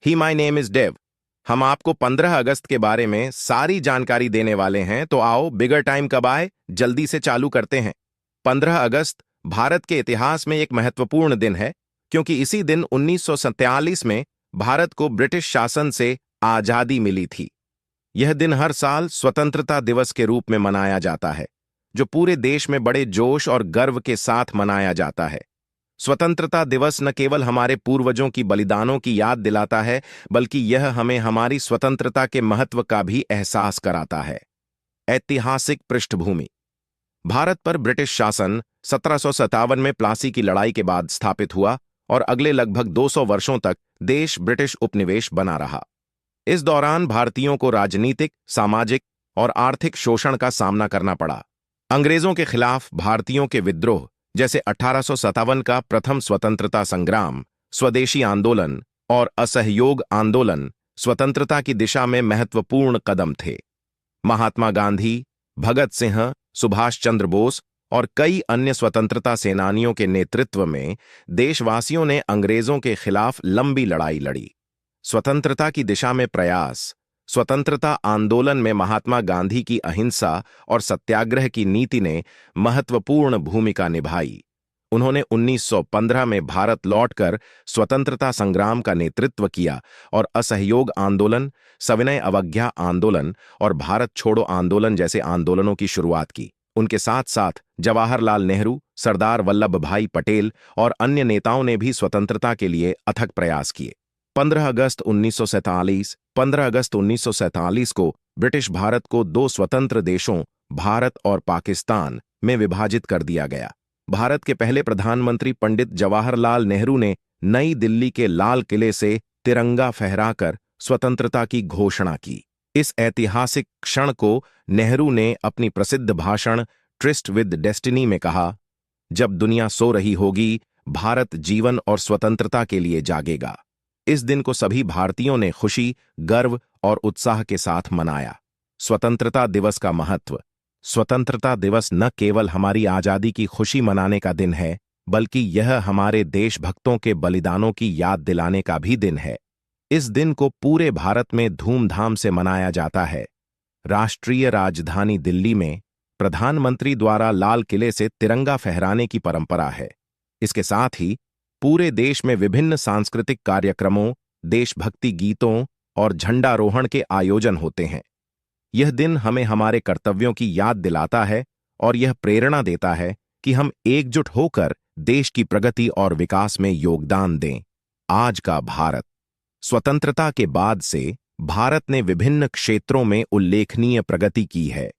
He my name is Dave. हम आपको 15 अगस्त के बारे में सारी जानकारी देने वाले हैं, तो आओ बिगर टाइम कब आए, जल्दी से चालू करते हैं। 15 अगस्त भारत के इतिहास में एक महत्वपूर्ण दिन है, क्योंकि इसी दिन 1947 में भारत को ब्रिटिश शासन से आजादी मिली थी। यह दिन हर साल स्वतंत्रता दिवस के रूप में मनाया जाता है, जो पूरे देश में बड़े जोश और गर्व के साथ मनाया जाता है। स्वतंत्रता दिवस न केवल हमारे पूर्वजों की बलिदानों की याद दिलाता है, बल्कि यह हमें हमारी स्वतंत्रता के महत्व का भी एहसास कराता है। ऐतिहासिक पृष्ठभूमि। भारत पर ब्रिटिश शासन 1757 में प्लासी की लड़ाई के बाद स्थापित हुआ और अगले लगभग 200 वर्षों तक देश ब्रिटिश उपनिवेश बना रहा। इस दौरान भारतीयों को राजनीतिक, सामाजिक और आर्थिक शोषण का सामना करना पड़ा। अंग्रेजों के खिलाफ भारतीयों के विद्रोह, जैसे 1857 का प्रथम स्वतंत्रता संग्राम, स्वदेशी आंदोलन और असहयोग आंदोलन, स्वतंत्रता की दिशा में महत्वपूर्ण कदम थे। महात्मा गांधी, भगत सिंह, सुभाष चंद्र बोस और कई अन्य स्वतंत्रता सेनानियों के नेतृत्व में देशवासियों ने अंग्रेजों के खिलाफ लंबी लड़ाई लड़ी। स्वतंत्रता की दिशा में प्रयास। स्वतंत्रता आंदोलन में महात्मा गांधी की अहिंसा और सत्याग्रह की नीति ने महत्वपूर्ण भूमिका निभाई। उन्होंने 1915 में भारत लौटकर स्वतंत्रता संग्राम का नेतृत्व किया और असहयोग आंदोलन, सविनय अवज्ञा आंदोलन और भारत छोड़ो आंदोलन जैसे आंदोलनों की शुरुआत की। उनके साथ साथ जवाहरलाल नेहरू, सरदार वल्लभ भाई पटेल और अन्य नेताओं ने भी स्वतंत्रता के लिए अथक प्रयास किए। 15 अगस्त 1947 को ब्रिटिश भारत को दो स्वतंत्र देशों, भारत और पाकिस्तान, में विभाजित कर दिया गया। भारत के पहले प्रधानमंत्री पंडित जवाहरलाल नेहरू ने नई दिल्ली के लाल किले से तिरंगा फहराकर स्वतंत्रता की घोषणा की। इस ऐतिहासिक क्षण को नेहरू ने अपनी प्रसिद्ध भाषण ट्रिस्ट विद डेस्टिनी में कहा, जब दुनिया सो रही होगी, भारत जीवन और स्वतंत्रता के लिए जागेगा। इस दिन को सभी भारतीयों ने खुशी, गर्व और उत्साह के साथ मनाया। स्वतंत्रता दिवस का महत्व। स्वतंत्रता दिवस न केवल हमारी आजादी की खुशी मनाने का दिन है, बल्कि यह हमारे देशभक्तों के बलिदानों की याद दिलाने का भी दिन है। इस दिन को पूरे भारत में धूमधाम से मनाया जाता है। राष्ट्रीय राजधानी दिल्ली में प्रधानमंत्री द्वारा लाल किले से तिरंगा फहराने की परंपरा है। इसके साथ ही पूरे देश में विभिन्न सांस्कृतिक कार्यक्रमों, देशभक्ति गीतों और झंडारोहण के आयोजन होते हैं। यह दिन हमें हमारे कर्तव्यों की याद दिलाता है और यह प्रेरणा देता है कि हम एकजुट होकर देश की प्रगति और विकास में योगदान दें। आज का भारत। स्वतंत्रता के बाद से भारत ने विभिन्न क्षेत्रों में उल्लेखनीय प्रगति की है।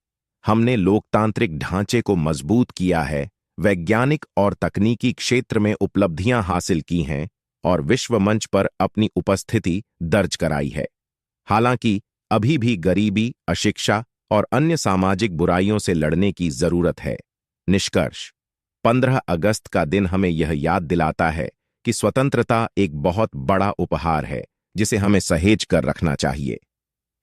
हमने लोकतांत्रिक ढांचे को मजबूत किया है, वैज्ञानिक और तकनीकी क्षेत्र में उपलब्धियां हासिल की हैं और विश्व मंच पर अपनी उपस्थिति दर्ज कराई है। हालांकि अभी भी गरीबी, अशिक्षा और अन्य सामाजिक बुराइयों से लड़ने की जरूरत है। निष्कर्ष। 15 अगस्त का दिन हमें यह याद दिलाता है कि स्वतंत्रता एक बहुत बड़ा उपहार है, जिसे हमें सहेज कर रखना चाहिए।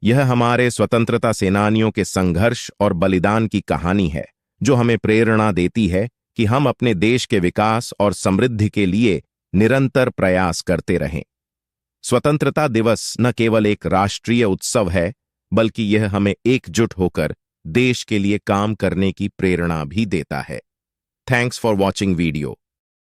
यह हमारे स्वतंत्रता सेनानियों के संघर्ष और बलिदान की कहानी है, जो हमें प्रेरणा देती है कि हम अपने देश के विकास और समृद्धि के लिए निरंतर प्रयास करते रहें। स्वतंत्रता दिवस न केवल एक राष्ट्रीय उत्सव है, बल्कि यह हमें एकजुट होकर देश के लिए काम करने की प्रेरणा भी देता है। Thanks for watching video.